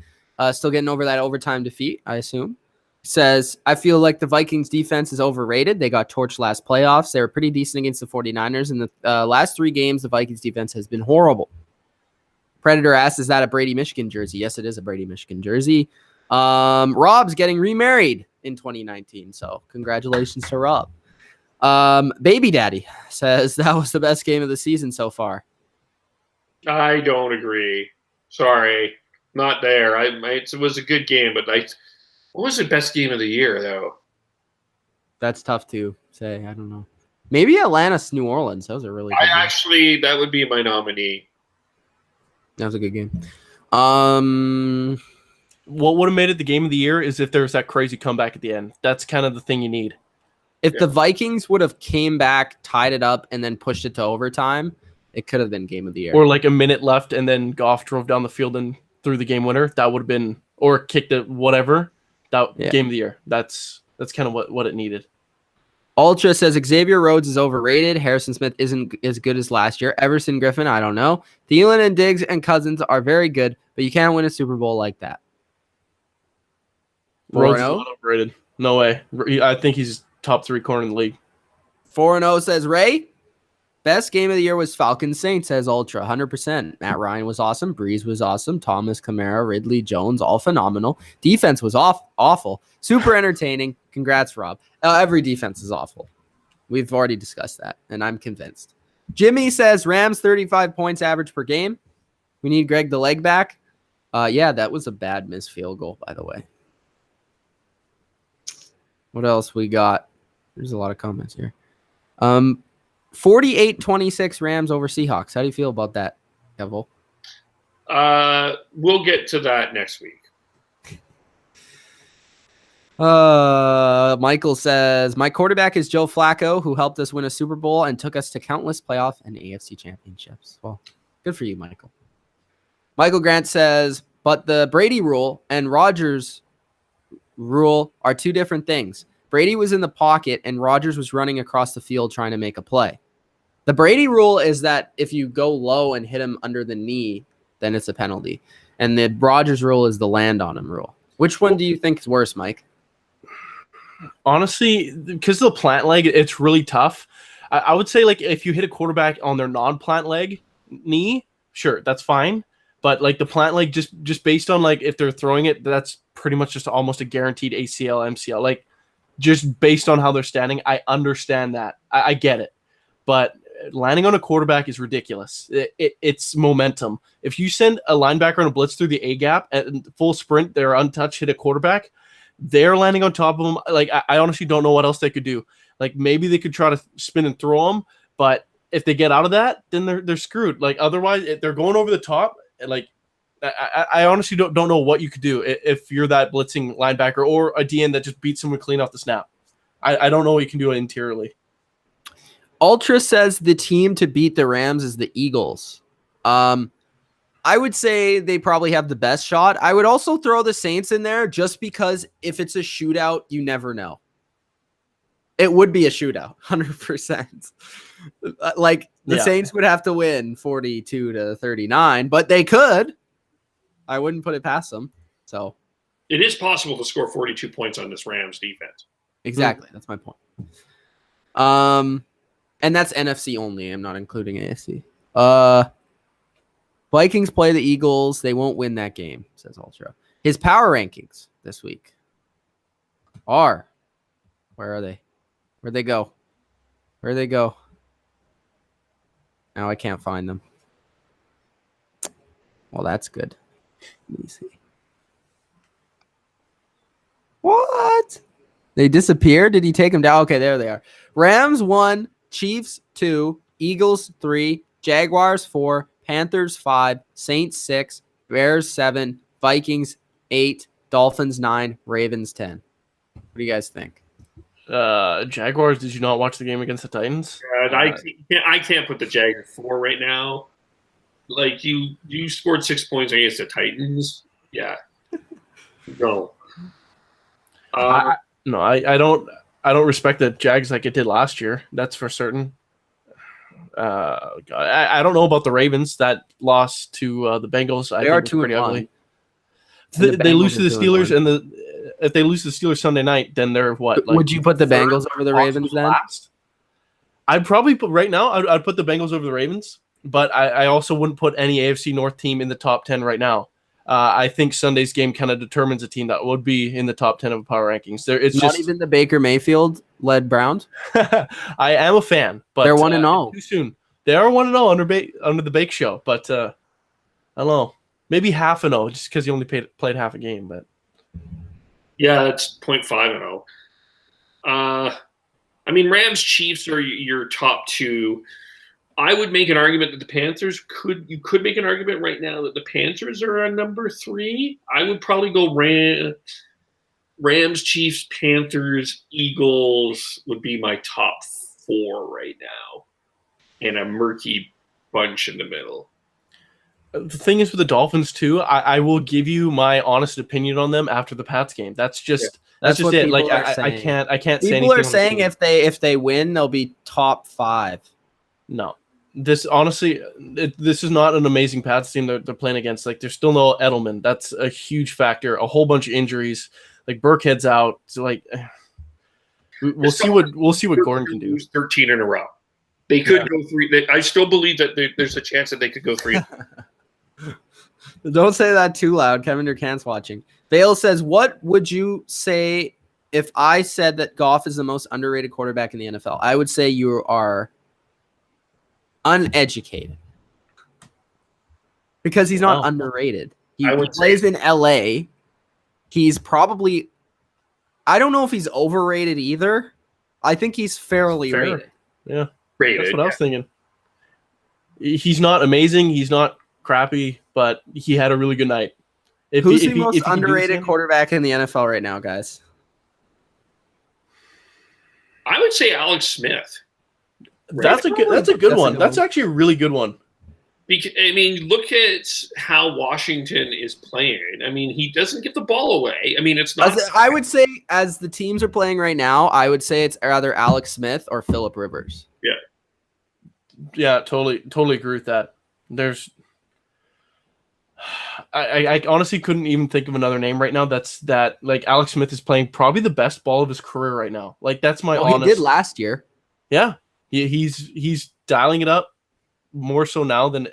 Still getting over that overtime defeat, I assume. Says, I feel like the Vikings defense is overrated. They got torched last playoffs. They were pretty decent against the 49ers. In the last 3 games, the Vikings defense has been horrible. Predator asks, is that a Brady Michigan jersey? Yes, it is a Brady Michigan jersey. Rob's getting remarried in 2019. So congratulations to Rob. Baby Daddy says that was the best game of the season so far. I don't agree. Sorry. Not there. It was a good game, but What was the best game of the year, though? That's tough to say. I don't know. Maybe Atlanta's New Orleans. That was a really good game. That would be my nominee. That was a good game. What would have made it the game of the year is if there was that crazy comeback at the end. That's kind of the thing you need. If the Vikings would have came back, tied it up, and then pushed it to overtime, it could have been game of the year. Or like a minute left, and then Goff drove down the field and threw the game winner. That would have been, or kicked it, whatever. Game of the year. That's kind of what it needed. Ultra says Xavier Rhodes is overrated. Harrison Smith isn't as good as last year. Everson Griffin, I don't know. Thielen and Diggs and Cousins are very good, but you can't win a Super Bowl like that. Rhodes is not overrated. No way. I think he's top 3 corner in the league. 4-0 says Ray. Best game of the year was Falcons Saints, says Ultra. 100%. Matt Ryan was awesome. Breeze was awesome. Thomas, Kamara, Ridley, Jones, all phenomenal. Defense was awful. Super entertaining. Congrats, Rob. Every defense is awful. We've already discussed that, and I'm convinced. Jimmy says Rams 35 points average per game. We need Greg the leg back. Yeah, that was a bad missed field goal, by the way. What else we got? There's a lot of comments here. 48-26 Rams over Seahawks. How do you feel about that, Kevole? We'll get to that next week. Michael says, my quarterback is Joe Flacco, who helped us win a Super Bowl and took us to countless playoff and AFC championships. Well, good for you, Michael. Michael Grant says, but the Brady rule and Rodgers rule are two different things. Brady was in the pocket and Rodgers was running across the field trying to make a play. The Brady rule is that if you go low and hit him under the knee, then it's a penalty. And the Rodgers rule is the land on him rule. Which one do you think is worse, Mike? Honestly, because of the plant leg, it's really tough. I would say, like, if you hit a quarterback on their non-plant leg knee, sure, that's fine. But like the plant leg, just based on like if they're throwing it, that's pretty much just almost a guaranteed ACL, MCL. Like just based on how they're standing, I understand that. I get it. But landing on a quarterback is ridiculous. It's momentum. If you send a linebacker on a blitz through the A gap and full sprint, they're untouched, hit a quarterback, they're landing on top of them. Like I honestly don't know what else they could do. Like maybe they could try to spin and throw them, but if they get out of that, then they're screwed. Like otherwise, if they're going over the top. Like I honestly don't know what you could do if you're that blitzing linebacker or a DN that just beats someone clean off the snap. I don't know what you can do interiorly. Ultra says the team to beat the Rams is the Eagles. I would say they probably have the best shot. I would also throw the Saints in there just because if it's a shootout, you never know. It would be a shootout, 100%. Like the Saints would have to win 42-39, but they could. I wouldn't put it past them. So it is possible to score 42 points on this Rams defense. Exactly. That's my point. And that's NFC only. I'm not including AFC. Vikings play the Eagles. They won't win that game, says Ultra. His power rankings this week are, where are they? Where'd they go? Where'd they go? Now I can't find them. Well, that's good. Let me see. What? They disappeared? Did he take them down? Okay, there they are. Rams 1, Chiefs 2, Eagles 3, Jaguars 4, Panthers 5, Saints 6, Bears 7, Vikings 8, Dolphins 9, Ravens 10. What do you guys think? Jaguars, did you not watch the game against the Titans? I can't put the Jags at 4 right now. Like you scored 6 points against the Titans. Yeah. No. I don't respect the Jags like it did last year. That's for certain. I don't know about the Ravens that lost to the Bengals. They are 2-1. They lose to the Steelers, and if they lose to the Steelers Sunday night, then they're what? Like, would you put the Bengals over the Ravens then? I'd probably put right now. I'd put the Bengals over the Ravens, but I also wouldn't put any AFC North team in the top 10 right now. I think Sunday's game kind of determines a team that would be in the top 10 of power rankings. It's not just even the Baker Mayfield led Browns. I am a fan, but they're 1-0 too soon. They are 1-0 under the Bake Show, but I don't know, maybe 0.5-0 just because he only played half a game. But Yeah, it's 0.5-0. I mean, Rams Chiefs are your top two. I would make an argument that the Panthers you could make an argument right now that the Panthers are a number 3. I would probably go Rams, Chiefs, Panthers, Eagles would be my top 4 right now, and a murky bunch in the middle. The thing is with the Dolphins too, I will give you my honest opinion on them after the Pats game. That's just That's just what it. Like people are I saying. can't say People anything. are saying if they win, they'll be top 5. No. This honestly, this is not an amazing Pats team they're playing against. Like, there's still no Edelman. That's a huge factor. A whole bunch of injuries. Like, Burkhead's out. So, like, we'll see what Gordon can do. 13 in a row. They could go 3. I still believe that there's a chance that they could go 3. Don't say that too loud. Kevin Durkant's watching. Vale says, "What would you say if I said that Goff is the most underrated quarterback in the NFL?" I would say you are uneducated because he's not underrated. He plays in LA. He's probably, I don't know if he's overrated either. I think he's fairly rated. Yeah, rated. That's what I was thinking. He's not amazing. He's not crappy, but he had a really good night. Who's the most underrated quarterback in the NFL right now, guys? I would say Alex Smith. That's a good one. That's actually a really good one. Because, I mean, look at how Washington is playing. I mean, he doesn't give the ball away. I mean, it's not. I would say, as the teams are playing right now, I would say it's either Alex Smith or Phillip Rivers. Yeah. Yeah, totally agree with that. I honestly couldn't even think of another name right now. Like Alex Smith is playing probably the best ball of his career right now. Like, that's my honest. He did last year. Yeah, he's dialing it up more so now than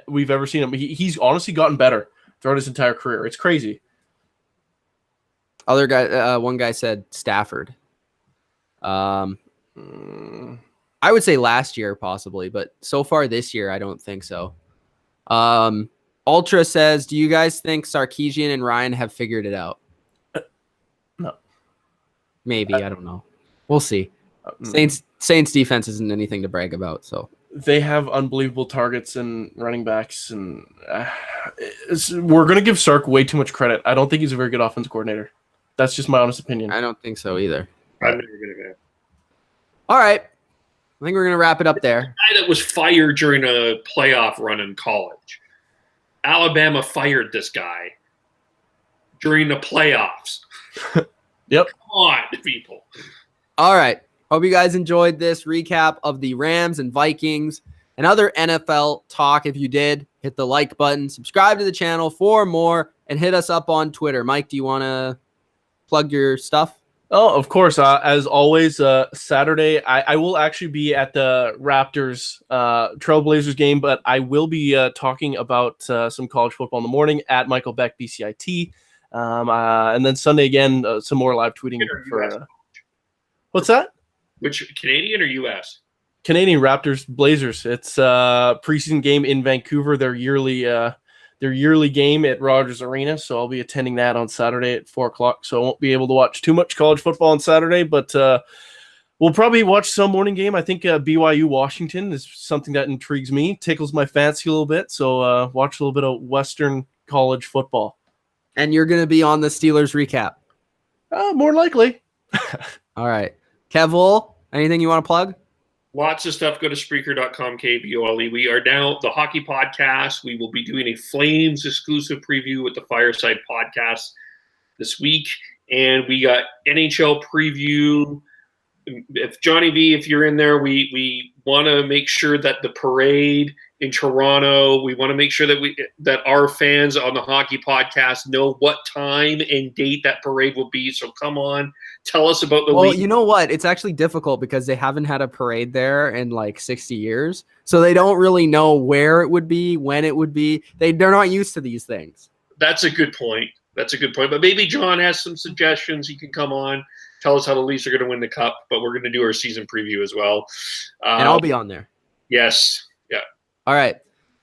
we've ever seen him. He's honestly gotten better throughout his entire career. It's crazy. Other guy, one guy said Stafford. I would say last year possibly, but so far this year I don't think so. Ultra says, "Do you guys think Sarkisian and Ryan have figured it out?" No. Maybe, I don't know. We'll see. Saints defense isn't anything to brag about, so they have unbelievable targets and running backs, and we're gonna give Sark way too much credit. I don't think he's a very good offensive coordinator. That's just my honest opinion. I don't think so either. I'm never gonna go. All right, I think we're gonna wrap it up there. The guy that was fired during a playoff run in college. Alabama fired this guy during the playoffs. Yep. Come on, people. All right. Hope you guys enjoyed this recap of the Rams and Vikings and other NFL talk. If you did, hit the like button, subscribe to the channel for more, and hit us up on Twitter. Mike, do you want to plug your stuff? Oh, of course. As always, Saturday, I will actually be at the Raptors Trailblazers game, but I will be talking about some college football in the morning at Michael Beck BCIT. And then Sunday again, some more live tweeting. What's that? Which, Canadian or U.S.? Canadian Raptors Blazers. It's a preseason game in Vancouver. Their yearly game at Rogers Arena. So I'll be attending that on Saturday at 4:00. So I won't be able to watch too much college football on Saturday, but we'll probably watch some morning game. I think BYU Washington is something that intrigues me, tickles my fancy a little bit. So watch a little bit of Western college football. And you're going to be on the Steelers recap? More likely. All right. Kevole, anything you want to plug? Lots of stuff. Go to Spreaker.com, KVOLE. We are now the Hockey Podcast. We will be doing a Flames exclusive preview with the Fireside Podcast this week. And we got NHL preview. If Johnny V, if you're in there, we want to make sure that the parade in Toronto, we want to make sure that our fans on the Hockey Podcast know what time and date that parade will be. So come on, tell us about the week. Well, you know what? It's actually difficult because they haven't had a parade there in like 60 years. So they don't really know where it would be, when it would be. They're not used to these things. That's a good point. But maybe John has some suggestions. He can come on, tell us how the Leafs are going to win the Cup. But we're going to do our season preview as well. And I'll be on there. Yes. Yeah. All right.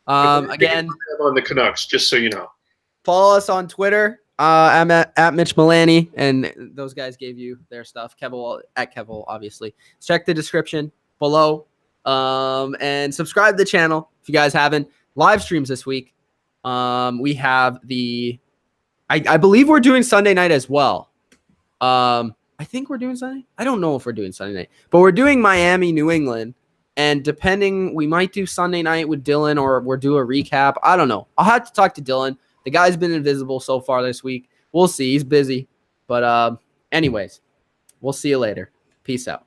Again, on the Canucks, just so you know. Follow us on Twitter I'm at Mitch Milani, and those guys gave you their stuff. Kevole at Kevole, obviously. Check the description below, and subscribe to the channel if you guys haven't. Live streams this week. We have I believe we're doing Sunday night as well. I think we're doing Sunday. I don't know if we're doing Sunday night, but we're doing Miami, New England. And depending, we might do Sunday night with Dylan, or we'll do a recap. I don't know. I'll have to talk to Dylan. The guy's been invisible so far this week. We'll see. He's busy. But anyways, we'll see you later. Peace out.